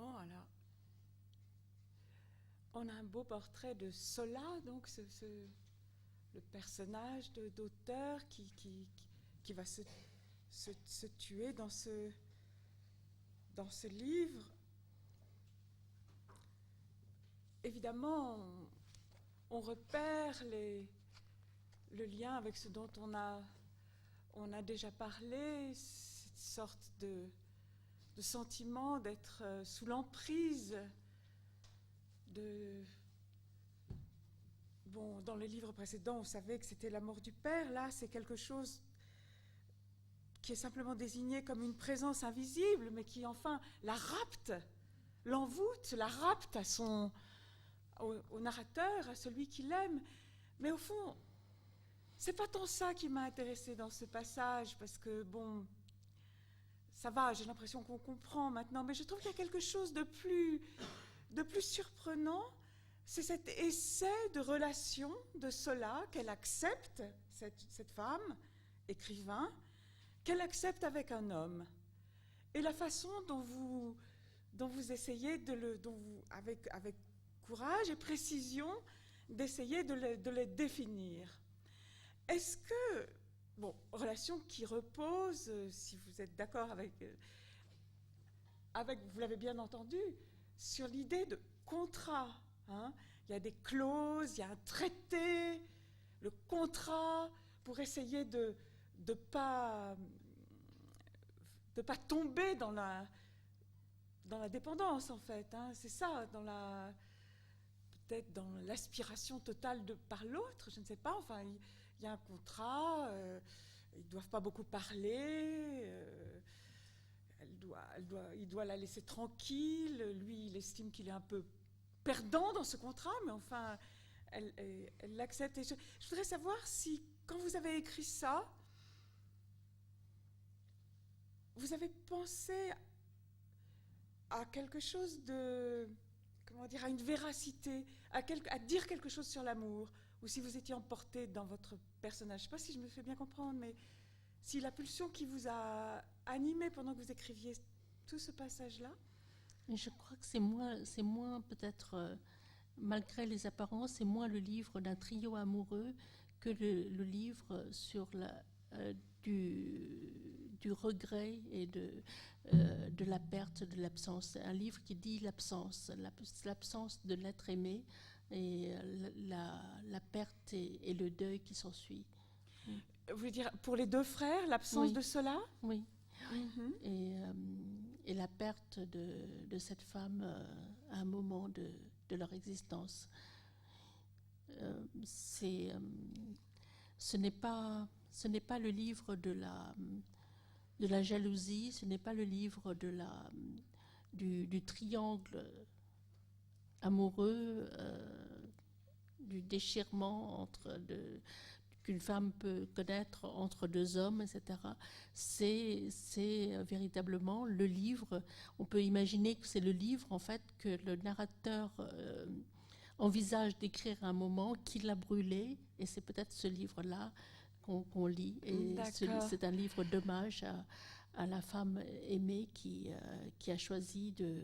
Bon, alors, on a un beau portrait de Zola, donc le personnage d'auteur qui va se tuer dans ce livre. Évidemment, on repère le lien avec ce dont on a déjà parlé, cette sorte de sentiment d'être sous l'emprise Bon, dans le livre précédent, on savait que c'était la mort du père. Là, c'est quelque chose qui est simplement désigné comme une présence invisible, mais qui, enfin, la rapte, l'envoûte, la rapte au narrateur, à celui qui l'aime. Mais au fond, c'est pas tant ça qui m'a intéressée dans ce passage, parce que, bon, ça va, j'ai l'impression qu'on comprend maintenant, mais je trouve qu'il y a quelque chose de plus surprenant. C'est cet essai de relation de Zola qu'elle accepte, cette femme, écrivain, qu'elle accepte avec un homme. Et la façon dont vous essayez, avec courage et précision, d'essayer de les définir. Est-ce que, bon, relation qui repose, si vous êtes d'accord avec, vous l'avez bien entendu, sur l'idée de contrat. Hein. Il y a des clauses, il y a un traité, le contrat, pour essayer de ne pas tomber dans la dépendance, en fait. Hein. C'est ça, peut-être dans l'aspiration totale par l'autre, je ne sais pas. Enfin, il y a un contrat, ils ne doivent pas beaucoup parler, il doit la laisser tranquille. Lui, il estime qu'il est un peu perdant dans ce contrat, mais enfin, elle l'accepte. Et je voudrais savoir si, quand vous avez écrit ça, vous avez pensé à quelque chose de, comment dire, à une véracité, à dire quelque chose sur l'amour, ou si vous étiez emporté dans votre personnage. Je ne sais pas si je me fais bien comprendre, mais si la pulsion qui vous a animé pendant que vous écriviez tout ce passage-là. Mais je crois que c'est moins peut-être, malgré les apparences, c'est moins le livre d'un trio amoureux que le livre sur du regret et de la perte, de l'absence. Un livre qui dit l'absence de l'être aimé et la perte et le deuil qui s'ensuit. Vous voulez dire, pour les deux frères, l'absence de Zola ? Oui. Et la perte de cette femme à un moment de leur existence. Ce n'est pas le livre de la jalousie, ce n'est pas le livre du triangle amoureux, du déchirement qu'une femme peut connaître entre deux hommes, etc. C'est véritablement le livre. On peut imaginer que c'est le livre, en fait, que le narrateur envisage d'écrire à un moment, qu'il a brûlé, et c'est peut-être ce livre-là qu'on lit. Et c'est un livre d'hommage à la femme aimée qui a choisi de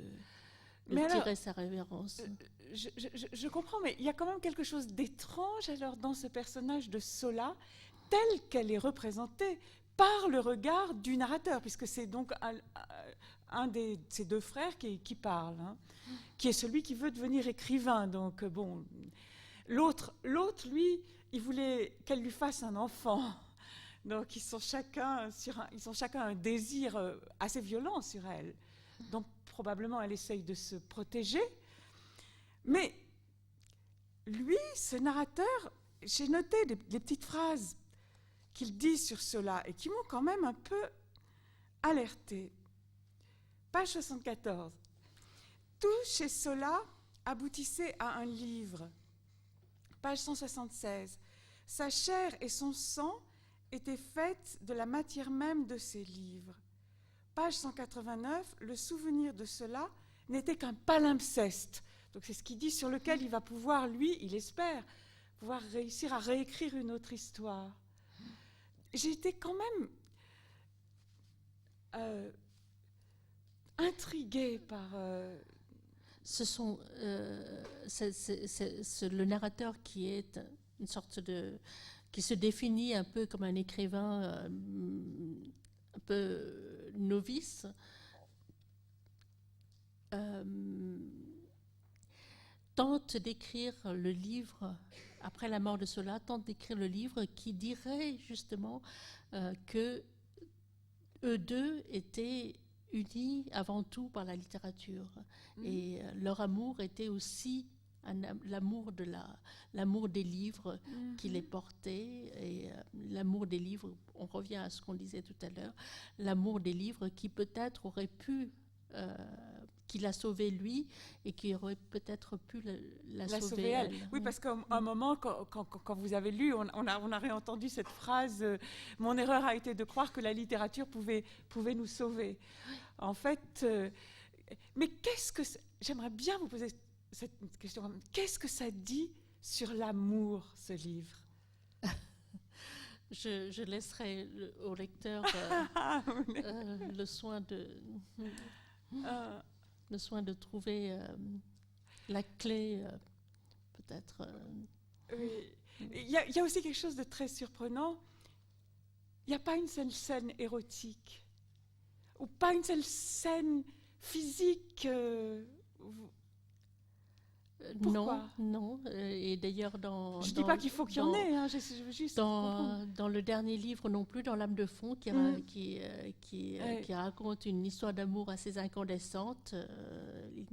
tirer sa révérence. Je comprends, mais il y a quand même quelque chose d'étrange alors dans ce personnage de Zola, tel qu'elle est représentée par le regard du narrateur, puisque c'est donc un de ses deux frères qui parle, hein, qui est celui qui veut devenir écrivain. Donc bon, l'autre, lui, il voulait qu'elle lui fasse un enfant. Donc ils ont chacun un désir assez violent sur elle. Donc probablement elle essaye de se protéger. Mais lui, ce narrateur, j'ai noté des petites phrases qu'il dit sur cela et qui m'ont quand même un peu alertée. Page 74. Tout chez Zola aboutissait à un livre. Page 176. Sa chair et son sang étaient faites de la matière même de ses livres. Page 189. Le souvenir de cela n'était qu'un palimpseste. Donc c'est ce qu'il dit, sur lequel il va pouvoir, lui, il espère, pouvoir réussir à réécrire une autre histoire. J'ai été quand même intriguée par... Ce sont, c'est le narrateur qui est une sorte de... qui se définit un peu comme un écrivain un peu novice. Tente d'écrire le livre, après la mort de Zola, tente d'écrire le livre qui dirait justement que eux deux étaient unis avant tout par la littérature. Et leur amour était aussi l'amour des livres qui les portait, et l'amour des livres, on revient à ce qu'on disait tout à l'heure, l'amour des livres qui peut-être aurait pu qui l'a sauvé lui et qui aurait peut-être pu la sauver elle. Oui, parce qu'à un moment, quand vous avez lu, on a réentendu cette phrase « Mon erreur a été de croire que la littérature pouvait nous sauver ». En fait, mais qu'est-ce que... J'aimerais bien vous poser cette question. Qu'est-ce que ça dit sur l'amour, ce livre? Je laisserai au lecteur le soin de trouver la clé, peut-être. Oui. Il y a aussi quelque chose de très surprenant. Il n'y a pas une seule scène érotique, ou pas une seule scène physique. Pourquoi? Non. Et d'ailleurs, je ne dis pas qu'il faut qu'il y en ait. Hein, juste dans le dernier livre non plus, dans L'âme de fond, qui raconte une histoire d'amour assez incandescente, il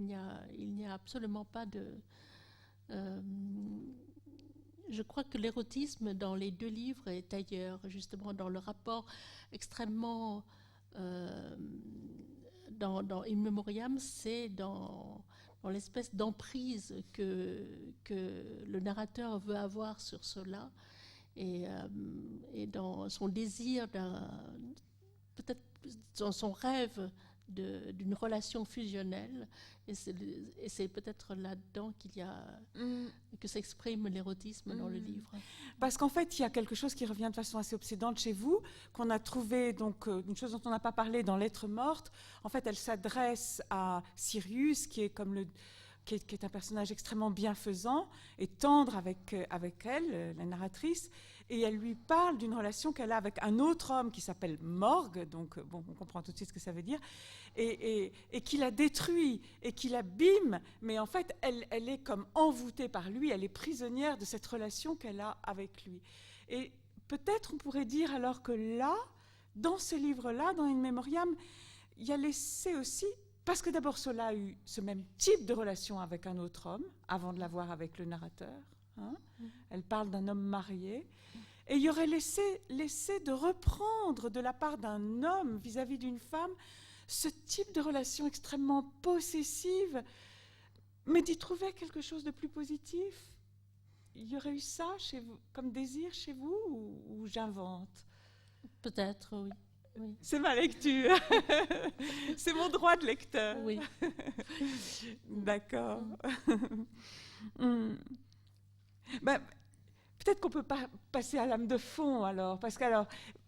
n'y a absolument pas de... je crois que l'érotisme dans les deux livres est ailleurs, justement dans le rapport extrêmement... dans In Memoriam, c'est dans l'espèce d'emprise que le narrateur veut avoir sur cela, et dans son désir, peut-être dans son rêve d'une relation fusionnelle, et c'est peut-être là-dedans qu'il y a que s'exprime l'érotisme dans le livre. Parce qu'en fait, il y a quelque chose qui revient de façon assez obsédante chez vous, qu'on a trouvé, donc une chose dont on n'a pas parlé dans Lettres mortes. En fait, elle s'adresse à Sirius, qui est comme qui est un personnage extrêmement bienfaisant et tendre avec elle, la narratrice, et elle lui parle d'une relation qu'elle a avec un autre homme qui s'appelle Morgue, donc bon, on comprend tout de suite ce que ça veut dire, et qui la détruit et qui l'abîme, mais en fait, elle est comme envoûtée par lui, elle est prisonnière de cette relation qu'elle a avec lui. Et peut-être on pourrait dire alors que là, dans ce livre-là, dans In Memoriam, il y a laissé aussi... Parce que d'abord, Zola a eu ce même type de relation avec un autre homme, avant de l'avoir avec le narrateur. Hein. Elle parle d'un homme marié. Et il y aurait laissé de reprendre de la part d'un homme vis-à-vis d'une femme ce type de relation extrêmement possessive, mais d'y trouver quelque chose de plus positif. Il y aurait eu ça chez vous, comme désir chez vous, ou j'invente? Peut-être, oui. Oui. C'est ma lecture. C'est mon droit de lecteur. Oui. D'accord. Ben, peut-être qu'on peut pas passer à L'âme de fond alors, parce que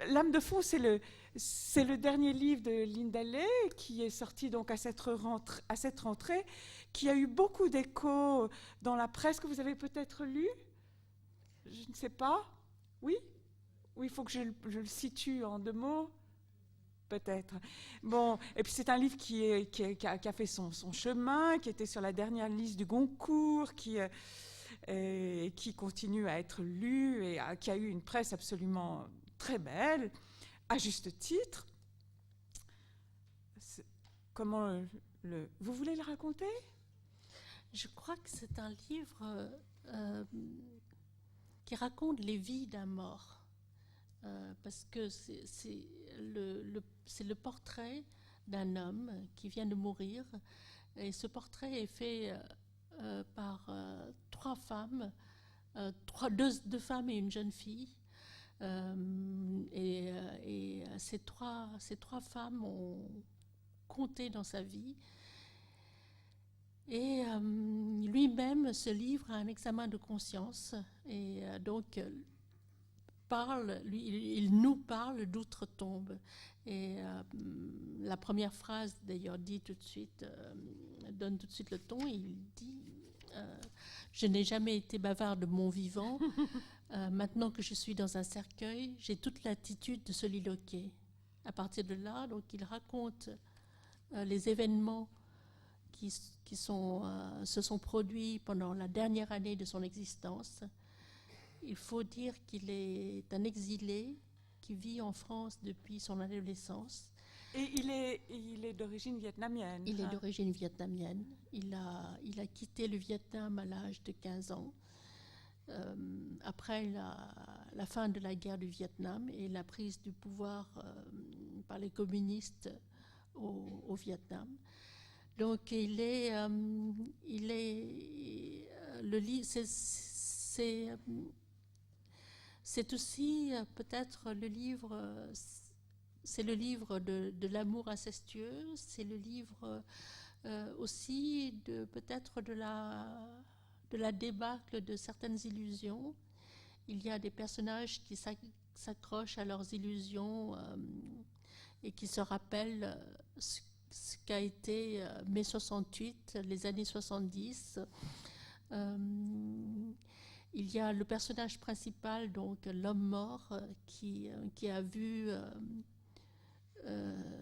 L'âme de fond, c'est le dernier livre de Linda Lay qui est sorti donc à cette rentrée, qui a eu beaucoup d'échos dans la presse, que vous avez peut-être lu. Je ne sais pas. Oui. Oui, il faut que je le situe en 2 mots. Peut-être. Bon, et puis c'est un livre qui a fait son chemin, qui était sur la dernière liste du Goncourt, qui continue à être lu et qui a eu une presse absolument très belle, à juste titre. Comment vous voulez le raconter? Je crois que c'est un livre qui raconte les vies d'un mort. Parce que c'est le portrait d'un homme qui vient de mourir, et ce portrait est fait par 3 femmes, deux femmes et une jeune fille, et ces trois femmes ont compté dans sa vie, et lui-même se livre à un examen de conscience, et donc parle, lui, il nous parle d'outre-tombe. Et la première phrase, d'ailleurs, dit tout de suite, donne tout de suite le ton. Il dit je n'ai jamais été bavard de mon vivant. Maintenant que je suis dans un cercueil, j'ai toute l'attitude de soliloquer. À partir de là, donc, il raconte les événements qui se sont produits pendant la dernière année de son existence. Il faut dire qu'il est un exilé qui vit en France depuis son adolescence. Et il est d'origine vietnamienne. Il est d'origine vietnamienne. Il a quitté le Vietnam à l'âge de 15 ans, après la fin de la guerre du Vietnam et la prise du pouvoir par les communistes au Vietnam. Donc c'est aussi peut-être le livre. C'est le livre de l'amour incestueux, c'est le livre aussi peut-être de la débâcle de certaines illusions. Il y a des personnages qui s'accrochent à leurs illusions et qui se rappellent ce qu'a été mai 68, les années 70. Il y a le personnage principal, donc l'homme mort, qui a vu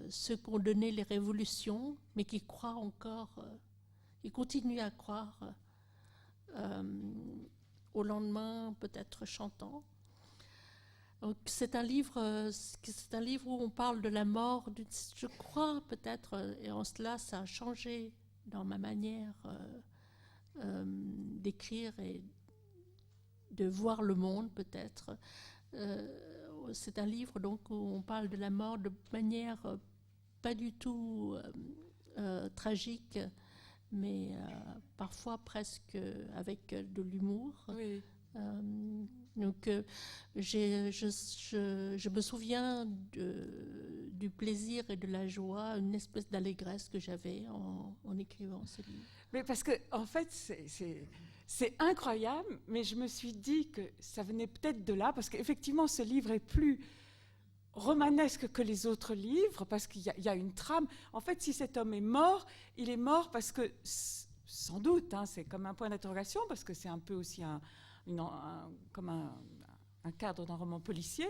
ceux qu'ont donné les révolutions, mais qui croit encore, qui continue à croire au lendemain peut-être chantant. Donc c'est un livre où on parle de la mort. Je crois peut-être, et en cela ça a changé dans ma manière d'écrire et de voir le monde peut-être. C'est un livre donc où on parle de la mort de manière pas du tout tragique, mais parfois presque avec de l'humour. Oui. Donc je me souviens du plaisir et de la joie, une espèce d'allégresse que j'avais en écrivant ce livre. Mais parce que en fait c'est incroyable, mais je me suis dit que ça venait peut-être de là, parce qu'effectivement ce livre est plus romanesque que les autres livres, parce qu'il y a une trame. En fait, si cet homme est mort, il est mort parce que, sans doute, c'est comme un point d'interrogation, parce que c'est un peu aussi comme un cadre d'un roman policier,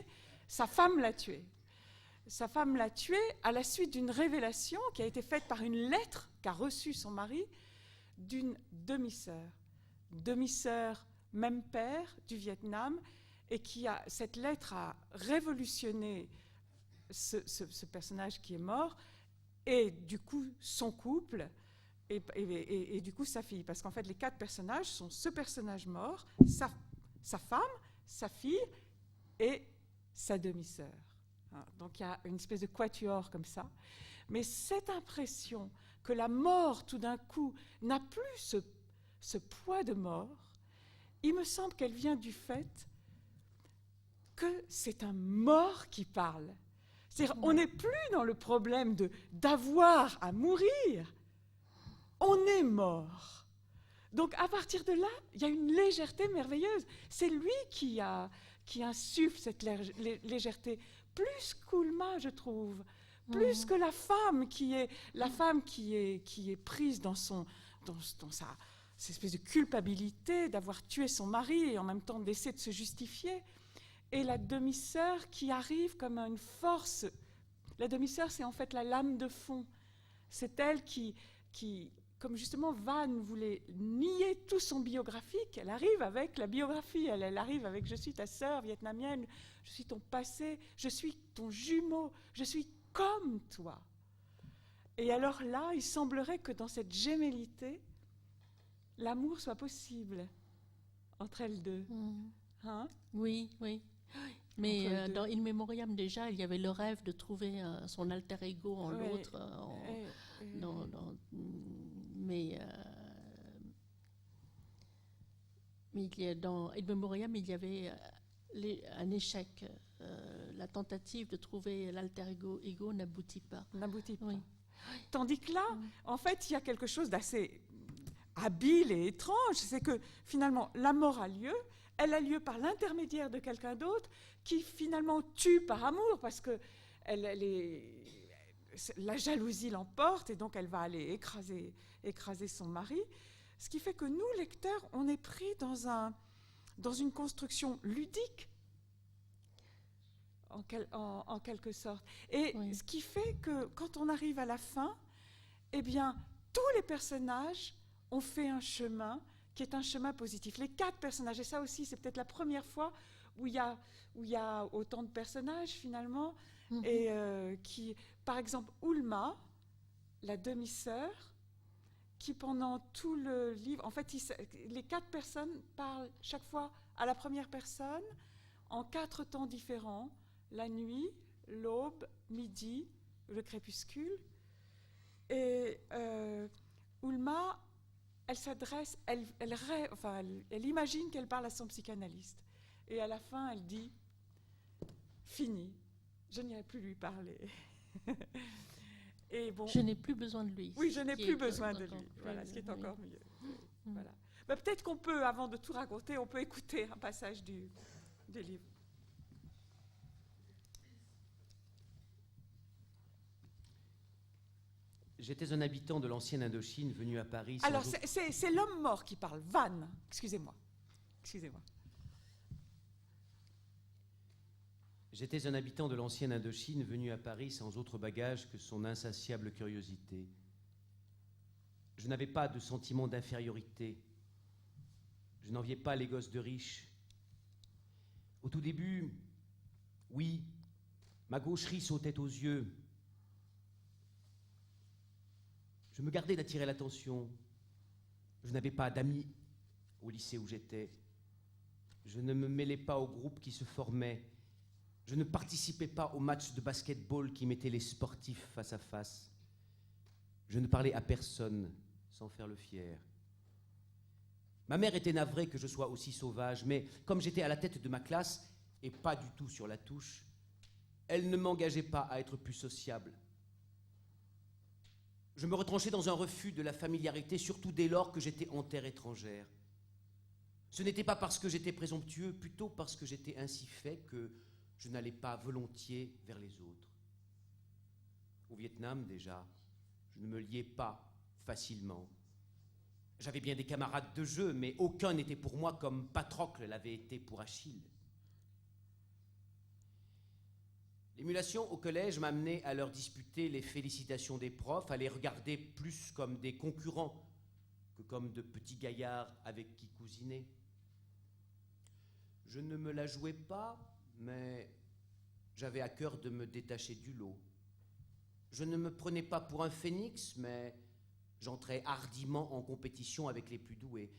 sa femme l'a tué. Sa femme l'a tué à la suite d'une révélation qui a été faite par une lettre qu'a reçue son mari d'une demi-sœur. Demi-sœur, même père du Vietnam, et cette lettre a révolutionné ce personnage qui est mort, et du coup son couple, et du coup sa fille. Parce qu'en fait les 4 personnages sont ce personnage mort, sa femme, sa fille et sa demi-sœur. Donc il y a une espèce de quatuor comme ça. Mais cette impression que la mort tout d'un coup n'a plus ce poids de mort, il me semble qu'elle vient du fait que c'est un mort qui parle. C'est-à-dire, on n'est plus dans le problème d'avoir à mourir. On est mort. Donc, à partir de là, il y a une légèreté merveilleuse. C'est lui qui insuffle cette légèreté. Plus qu'Oulma, je trouve. Plus que la femme qui est prise dans sa cette espèce de culpabilité d'avoir tué son mari et en même temps d'essayer de se justifier. Et la demi-sœur qui arrive comme une force. La demi-sœur, c'est en fait la lame de fond. C'est elle qui comme justement Van voulait nier tout son biographique, elle arrive avec la biographie, elle arrive avec « je suis ta sœur vietnamienne, je suis ton passé, je suis ton jumeau, je suis comme toi ». Et alors là, il semblerait que dans cette gémellité, l'amour soit possible entre elles deux. Hein? Oui. Mais dans In Memoriam, déjà, il y avait le rêve de trouver son alter ego en l'autre. Mais dans In Memoriam, il y avait un échec. La tentative de trouver l'alter ego n'aboutit pas. Oui. Tandis que là, en fait, il y a quelque chose d'assez habile et étrange, c'est que finalement, la mort a lieu, elle a lieu par l'intermédiaire de quelqu'un d'autre qui finalement tue par amour parce que la jalousie l'emporte et donc elle va aller écraser son mari. Ce qui fait que nous, lecteurs, on est pris dans une construction ludique en quelque sorte. Et oui. Ce qui fait que quand on arrive à la fin, eh bien, tous les personnages ont fait un chemin qui est un chemin positif. Les 4 personnages, et ça aussi, c'est peut-être la première fois où il y a autant de personnages finalement, et par exemple, Oulma, la demi-sœur, qui pendant tout le livre, en fait, les 4 personnes parlent chaque fois à la première personne en 4 temps différents. La nuit, l'aube, midi, le crépuscule. Et Oulma, elle s'adresse, elle imagine qu'elle parle à son psychanalyste. Et à la fin, elle dit « Fini, je n'irai plus lui parler. » Et bon, je n'ai plus besoin de lui. Oui, je n'ai plus besoin de lui. Voilà, ce qui est encore mieux. Voilà. Mais peut-être qu'on peut, avant de tout raconter, on peut écouter un passage du livre. J'étais un habitant de l'ancienne Indochine venu à Paris. Alors, c'est l'homme mort qui parle, Van. Excusez-moi. J'étais un habitant de l'ancienne Indochine venu à Paris sans autre bagage que son insatiable curiosité. Je n'avais pas de sentiment d'infériorité. Je n'enviais pas les gosses de riches. Au tout début, oui, ma gaucherie sautait aux yeux. Je me gardais d'attirer l'attention. Je n'avais pas d'amis au lycée où j'étais. Je ne me mêlais pas aux groupes qui se formaient. Je ne participais pas aux matchs de basketball qui mettaient les sportifs face à face. Je ne parlais à personne sans faire le fier. Ma mère était navrée que je sois aussi sauvage, mais comme j'étais à la tête de ma classe et pas du tout sur la touche, elle ne m'engageait pas à être plus sociable. Je me retranchais dans un refus de la familiarité, surtout dès lors que j'étais en terre étrangère. Ce n'était pas parce que j'étais présomptueux, plutôt parce que j'étais ainsi fait que je n'allais pas volontiers vers les autres. Au Vietnam, déjà, je ne me liais pas facilement. J'avais bien des camarades de jeu, mais aucun n'était pour moi comme Patrocle l'avait été pour Achille. L'émulation au collège m'amenait à leur disputer les félicitations des profs, à les regarder plus comme des concurrents que comme de petits gaillards avec qui cousiner. Je ne me la jouais pas, mais j'avais à cœur de me détacher du lot. Je ne me prenais pas pour un phénix, mais j'entrais hardiment en compétition avec les plus doués.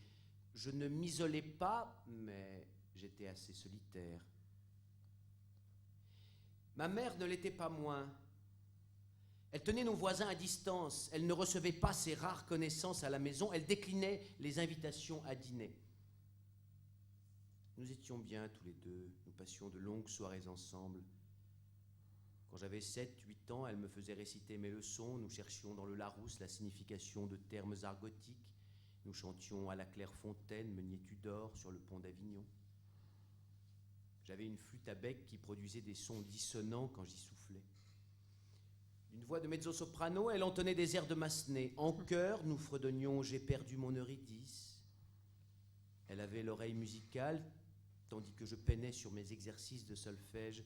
Je ne m'isolais pas, mais j'étais assez solitaire. Ma mère ne l'était pas moins. Elle tenait nos voisins à distance. Elle ne recevait pas ses rares connaissances à la maison. Elle déclinait les invitations à dîner. Nous étions bien tous les deux. Nous passions de longues soirées ensemble. Quand j'avais 7-8 ans, elle me faisait réciter mes leçons. Nous cherchions dans le Larousse la signification de termes argotiques. Nous chantions à la Clairefontaine, Meunier Tudor, sur le pont d'Avignon. J'avais une flûte à bec qui produisait des sons dissonants quand j'y soufflais. D'une voix de mezzo-soprano, elle entonnait des airs de Massenet. En chœur, nous fredonnions « J'ai perdu mon Eurydice ». Elle avait l'oreille musicale, tandis que je peinais sur mes exercices de solfège.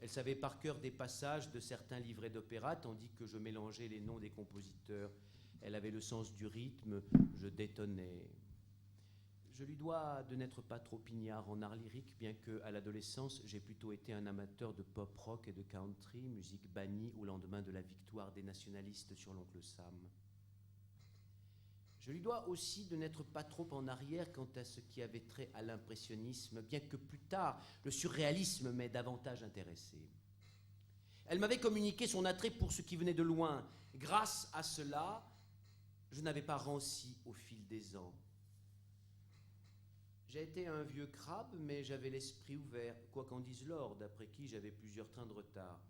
Elle savait par cœur des passages de certains livrets d'opéra, tandis que je mélangeais les noms des compositeurs. Elle avait le sens du rythme, je détonnais. Je lui dois de n'être pas trop ignare en art lyrique, bien que, à l'adolescence, j'ai plutôt été un amateur de pop-rock et de country, musique bannie au lendemain de la victoire des nationalistes sur l'oncle Sam. Je lui dois aussi de n'être pas trop en arrière quant à ce qui avait trait à l'impressionnisme, bien que plus tard, le surréalisme m'ait davantage intéressé. Elle m'avait communiqué son attrait pour ce qui venait de loin. Grâce à cela, je n'avais pas ranci au fil des ans. J'ai été un vieux crabe, mais j'avais l'esprit ouvert, quoi qu'en dise Lord, après qui j'avais plusieurs trains de retard.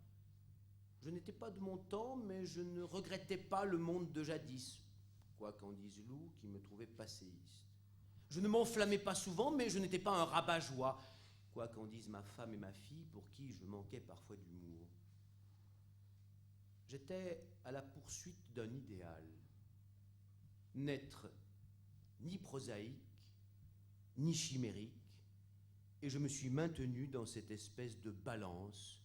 Je n'étais pas de mon temps, mais je ne regrettais pas le monde de jadis, quoi qu'en dise Lou, qui me trouvait passéiste. Je ne m'enflammais pas souvent, mais je n'étais pas un rabat-joie, quoi qu'en disent ma femme et ma fille, pour qui je manquais parfois d'humour. J'étais à la poursuite d'un idéal, n'être ni prosaïque, ni chimérique, et je me suis maintenu dans cette espèce de balance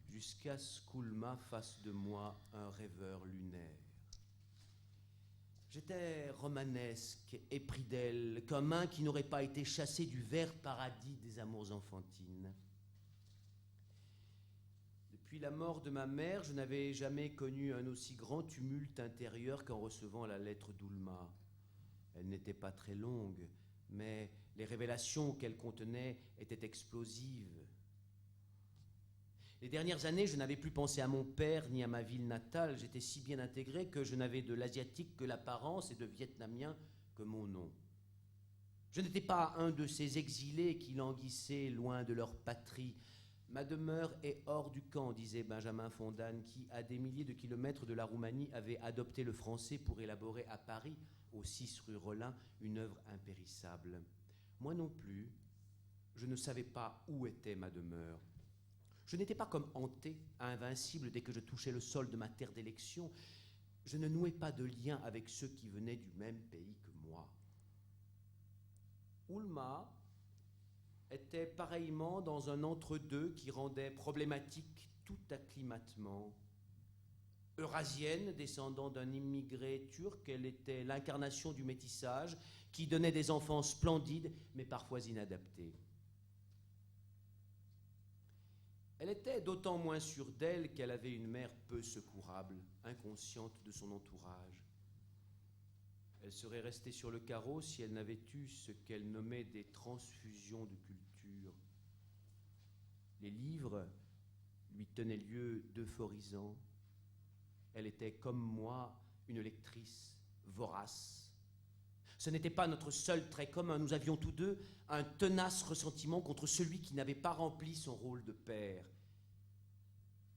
jusqu'à ce qu'Oulma fasse de moi un rêveur lunaire. J'étais romanesque, épris d'elle, comme un qui n'aurait pas été chassé du vert paradis des amours enfantines. Depuis la mort de ma mère, je n'avais jamais connu un aussi grand tumulte intérieur qu'en recevant la lettre d'Oulma. Elle n'était pas très longue, mais les révélations qu'elle contenait étaient explosives. Les dernières années, je n'avais plus pensé à mon père ni à ma ville natale. J'étais si bien intégré que je n'avais de l'asiatique que l'apparence et de vietnamien que mon nom. Je n'étais pas un de ces exilés qui languissaient loin de leur patrie. Ma demeure est hors du camp, disait Benjamin Fondane, qui, à des milliers de kilomètres de la Roumanie, avait adopté le français pour élaborer à Paris, au 6 rue Rollin, une œuvre impérissable. Moi non plus, je ne savais pas où était ma demeure. Je n'étais pas comme hanté, invincible dès que je touchais le sol de ma terre d'élection. Je ne nouais pas de lien avec ceux qui venaient du même pays que moi. Oulma était pareillement dans un entre-deux qui rendait problématique tout acclimatement. Eurasienne, descendant d'un immigré turc, elle était l'incarnation du métissage qui donnait des enfants splendides mais parfois inadaptés. Elle était d'autant moins sûre d'elle qu'elle avait une mère peu secourable, inconsciente de son entourage. Elle serait restée sur le carreau si elle n'avait eu ce qu'elle nommait des transfusions de culture. Les livres lui tenaient lieu d'euphorisant. Elle était, comme moi, une lectrice vorace. Ce n'était pas notre seul trait commun. Nous avions tous deux un tenace ressentiment contre celui qui n'avait pas rempli son rôle de père.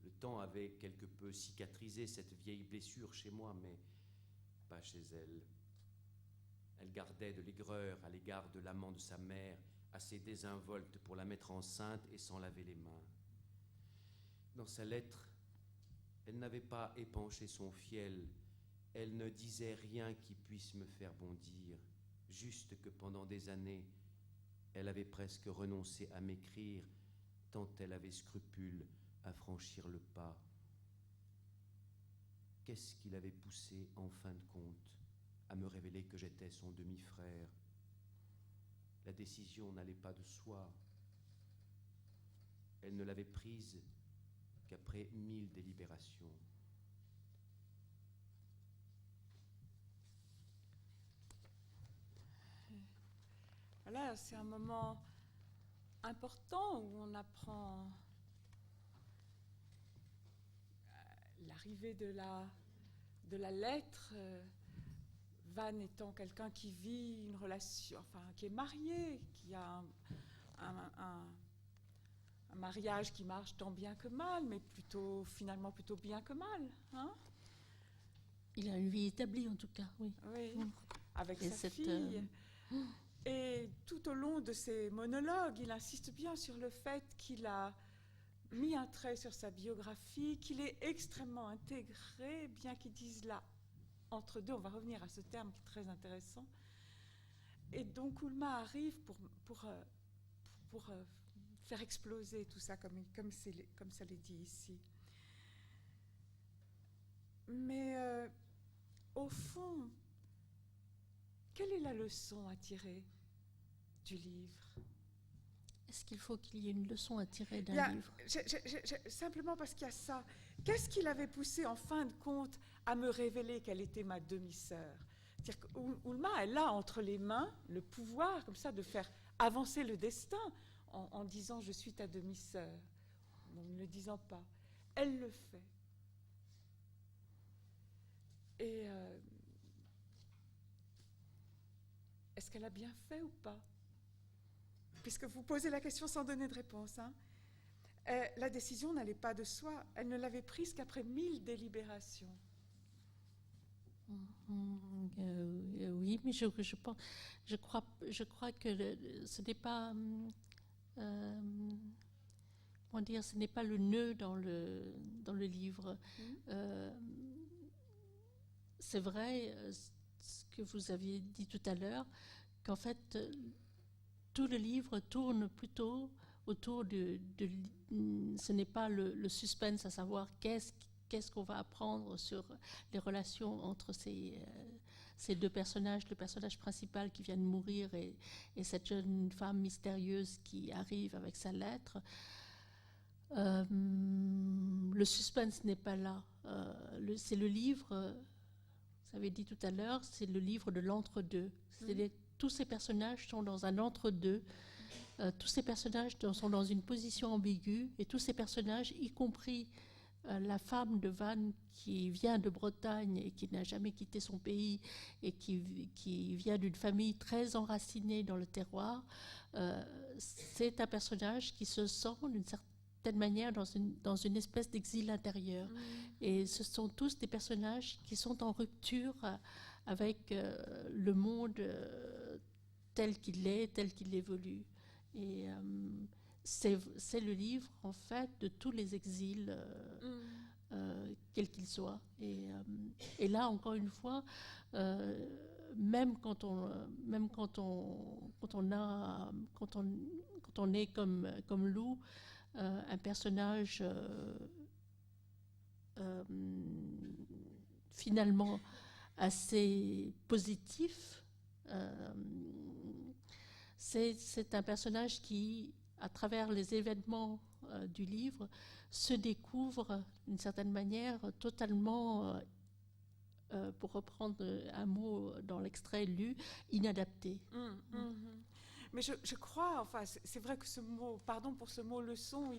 Le temps avait quelque peu cicatrisé cette vieille blessure chez moi, mais pas chez elle. Elle gardait de l'aigreur à l'égard de l'amant de sa mère, assez désinvolte pour la mettre enceinte et sans laver les mains. Dans sa lettre, elle n'avait pas épanché son fiel. Elle ne disait rien qui puisse me faire bondir, juste que pendant des années, elle avait presque renoncé à m'écrire, tant elle avait scrupule à franchir le pas. Qu'est-ce qui l'avait poussée, en fin de compte, à me révéler que j'étais son demi-frère? La décision n'allait pas de soi. Elle ne l'avait prise qu'après 1000 délibérations. Voilà, c'est un moment important où on apprend l'arrivée de la lettre. Van étant quelqu'un qui vit une relation, enfin qui est marié, qui a un mariage qui marche tant bien que mal, mais finalement plutôt bien que mal. Hein? Il a une vie établie en tout cas, oui. Oui, avec Et sa fille. Et tout au long de ses monologues, il insiste bien sur le fait qu'il a mis un trait sur sa biographie, qu'il est extrêmement intégré, bien qu'il dise là, entre deux, on va revenir à ce terme qui est très intéressant. Et donc Oulma arrive pour faire exploser tout ça, comme ça l'est dit ici. Mais au fond, quelle est la leçon à tirer du livre? Est-ce qu'il faut qu'il y ait une leçon à tirer d'un livre? Simplement parce qu'il y a ça. Qu'est-ce qui l'avait poussé, en fin de compte, à me révéler qu'elle était ma demi-sœur? C'est-à-dire qu'Oulma, elle a entre les mains le pouvoir, comme ça, de faire avancer le destin en disant « je suis ta demi-sœur », en ne le disant pas. Elle le fait. Et est-ce qu'elle a bien fait ou pas? Puisque vous posez la question sans donner de réponse. Hein. La décision n'allait pas de soi. Elle ne l'avait prise qu'après 1000 délibérations. Oui, mais je crois que ce n'est pas, comment dire, ce n'est pas le nœud dans le livre. Euh, c'est vrai, ce que vous aviez dit tout à l'heure, qu'en fait, tout le livre tourne plutôt autour ce n'est pas le suspense, à savoir qu'est-ce qu'on va apprendre sur les relations entre ces deux personnages, le personnage principal qui vient de mourir et cette jeune femme mystérieuse qui arrive avec sa lettre. Le suspense n'est pas là. C'est le livre, vous avez dit tout à l'heure, c'est le livre de l'entre-deux. Tous ces personnages sont dans un entre-deux. Tous ces personnages sont dans une position ambiguë, et tous ces personnages, y compris la femme de Van qui vient de Bretagne et qui n'a jamais quitté son pays et qui vient d'une famille très enracinée dans le terroir, c'est un personnage qui se sent d'une certaine manière dans une espèce d'exil intérieur. Et ce sont tous des personnages qui sont en rupture avec le monde tel qu'il est, tel qu'il évolue. Et c'est le livre, en fait, de tous les exils, quels qu'ils soient. Et là, encore une fois, même quand on est comme Lou, un personnage finalement assez positif, c'est un personnage qui, à travers les événements du livre, se découvre d'une certaine manière totalement, pour reprendre un mot dans l'extrait lu, inadapté. Mais je crois, enfin, c'est vrai que ce mot, pardon pour ce mot leçon,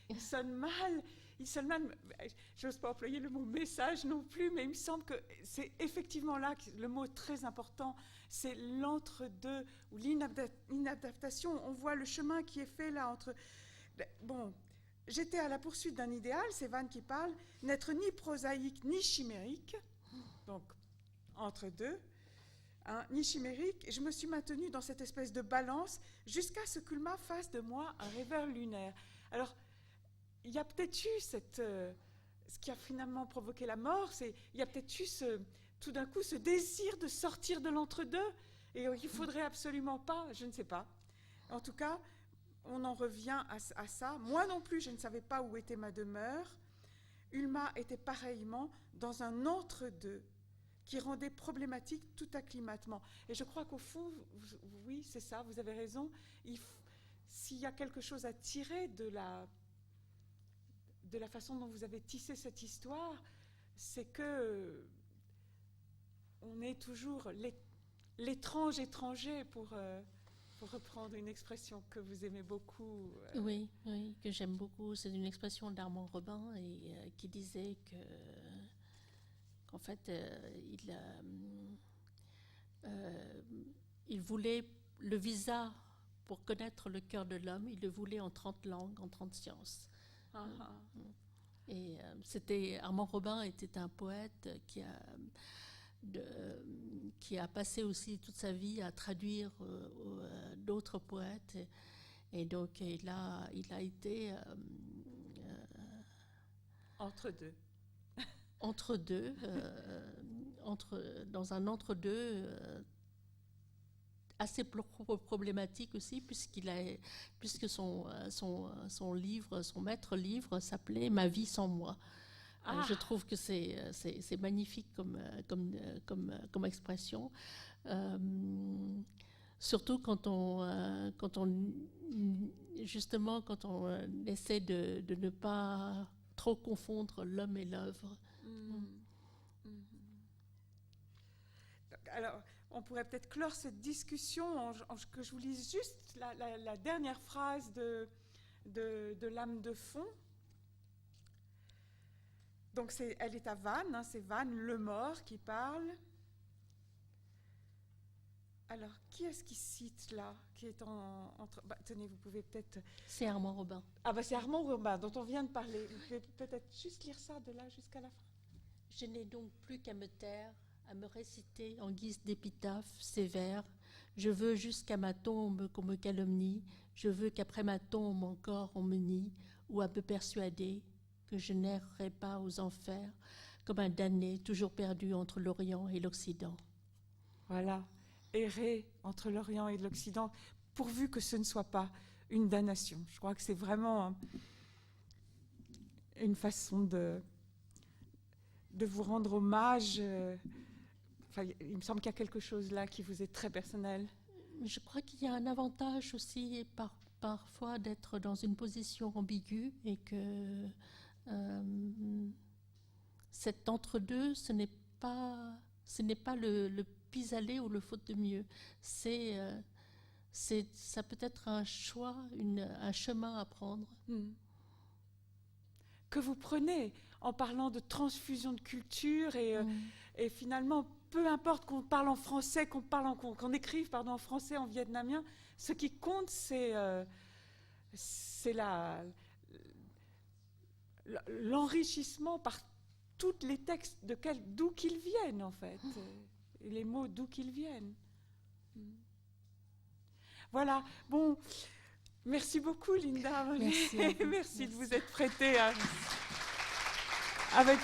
il sonne mal. J'ose pas employer le mot message non plus, mais il me semble que c'est effectivement là le mot très important, c'est l'entre-deux ou l'inadaptation. On voit le chemin qui est fait là entre... Bon, j'étais à la poursuite d'un idéal, c'est Van qui parle, n'être ni prosaïque ni chimérique, donc entre deux, hein, ni chimérique, et je me suis maintenue dans cette espèce de balance jusqu'à ce qu'Ulma fasse de moi un rêveur lunaire. Alors, il y a peut-être eu ce qui a finalement provoqué la mort, il y a peut-être eu tout d'un coup ce désir de sortir de l'entre-deux, et il ne faudrait absolument pas, je ne sais pas. En tout cas, on en revient à ça. Moi non plus, je ne savais pas où était ma demeure. Ulma était pareillement dans un entre-deux qui rendait problématique tout acclimatement. Et je crois qu'au fond, oui, c'est ça, vous avez raison, s'il y a quelque chose à tirer de la façon dont vous avez tissé cette histoire, c'est que on est toujours l'étrange étranger, pour reprendre une expression que vous aimez beaucoup. Oui, que j'aime beaucoup. C'est une expression d'Armand Robin qui disait qu'en fait, il voulait le visa pour connaître le cœur de l'homme. Il le voulait en 30 langues, en 30 sciences. Et Armand Robin était un poète qui a passé aussi toute sa vie à traduire d'autres poètes, et donc il a été dans un entre-deux assez problématique aussi, puisque son livre, son maître-livre s'appelait « Ma vie sans moi ». Je trouve que c'est magnifique comme expression. Surtout quand on essaie de ne pas trop confondre l'homme et l'œuvre. Alors, on pourrait peut-être clore cette discussion que je vous lise juste la dernière phrase de L'âme de fond. Donc, elle est à Van, hein, c'est Van, le mort, qui parle. Alors, qui est-ce qui cite là, qui est entre... tenez, vous pouvez peut-être... C'est Armand Robin. Ah c'est Armand Robin, dont on vient de parler. Vous pouvez peut-être juste lire ça de là jusqu'à la fin. Je n'ai donc plus qu'à me taire à me réciter en guise d'épitaphe ces vers. Je veux jusqu'à ma tombe qu'on me calomnie, je veux qu'après ma tombe encore on me nie, ou à me persuader que je n'errerai pas aux enfers, comme un damné toujours perdu entre l'Orient et l'Occident. Voilà, errer entre l'Orient et l'Occident, pourvu que ce ne soit pas une damnation. Je crois que c'est vraiment une façon de vous rendre hommage. Enfin, il me semble qu'il y a quelque chose là qui vous est très personnel. Je crois qu'il y a un avantage aussi parfois d'être dans une position ambiguë et que cet entre-deux, ce n'est pas le pis-aller ou le faute de mieux. Ça peut être un choix, un chemin à prendre. Que vous prenez en parlant de transfusion de culture et finalement, peu importe qu'on parle en français, qu'on écrive en français, en vietnamien, ce qui compte, c'est l'enrichissement par tous les textes d'où qu'ils viennent, en fait, et les mots d'où qu'ils viennent. Voilà, bon, merci beaucoup, Linda. Merci de vous être prêtée avec...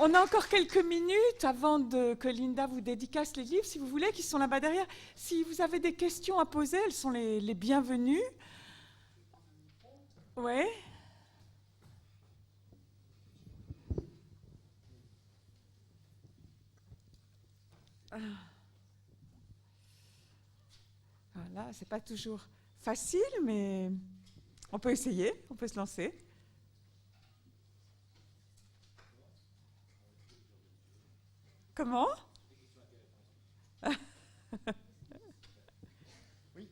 On a encore quelques minutes avant que Linda vous dédicace les livres, si vous voulez, qui sont là-bas derrière. Si vous avez des questions à poser, elles sont les bienvenues. Oui. Voilà, c'est pas toujours facile, mais on peut essayer, on peut se lancer. Comment ? Oui.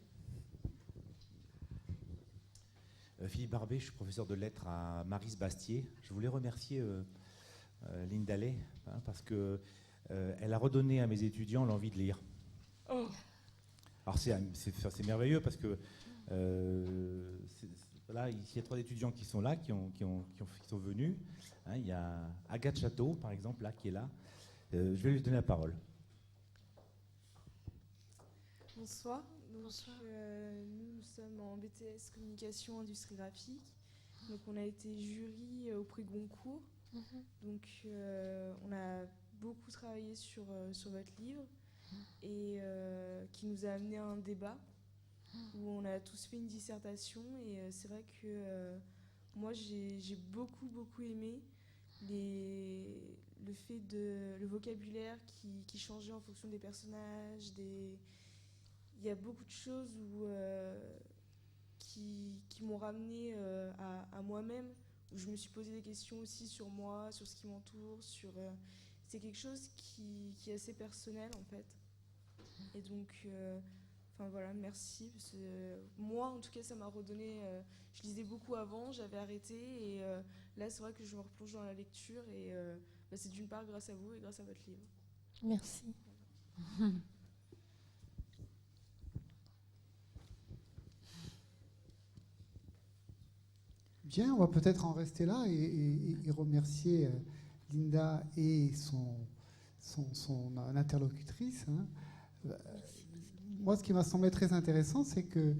Philippe Barbet, je suis professeur de lettres à Maris-Bastier. Je voulais remercier Linda Lay parce que elle a redonné à mes étudiants l'envie de lire. Oh. Alors c'est merveilleux parce que là, il y a 3 étudiants qui sont là, qui sont venus. Il y a Agathe Château, par exemple, là, qui est là. Je vais lui donner la parole. Bonsoir. Bonsoir. Nous sommes en BTS Communication Industrie Graphique. Donc on a été jury au prix Goncourt. Donc on a beaucoup travaillé sur votre livre et qui nous a amené à un débat où on a tous fait une dissertation et c'est vrai que moi j'ai beaucoup aimé le fait le vocabulaire qui changeait en fonction des personnages. Il y a beaucoup de choses qui m'ont ramené à moi-même, où je me suis posé des questions aussi sur moi, sur ce qui m'entoure, c'est quelque chose qui est assez personnel en fait. Et donc, voilà, merci. Parce que, moi, en tout cas, ça m'a redonné. Je lisais beaucoup avant, j'avais arrêté, et là, c'est vrai que je me replonge dans la lecture, et c'est d'une part grâce à vous et grâce à votre livre. Merci. Bien, on va peut-être en rester là et remercier Linda et son interlocutrice. Moi, ce qui m'a semblé très intéressant, c'est que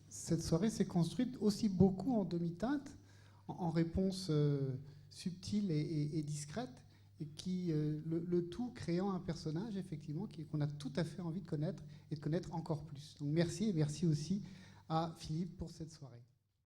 cette soirée s'est construite aussi beaucoup en demi-teinte, en réponse subtile et discrète, et le tout créant un personnage, effectivement, qu'on a tout à fait envie de connaître et de connaître encore plus. Donc merci, et merci aussi à Philippe pour cette soirée.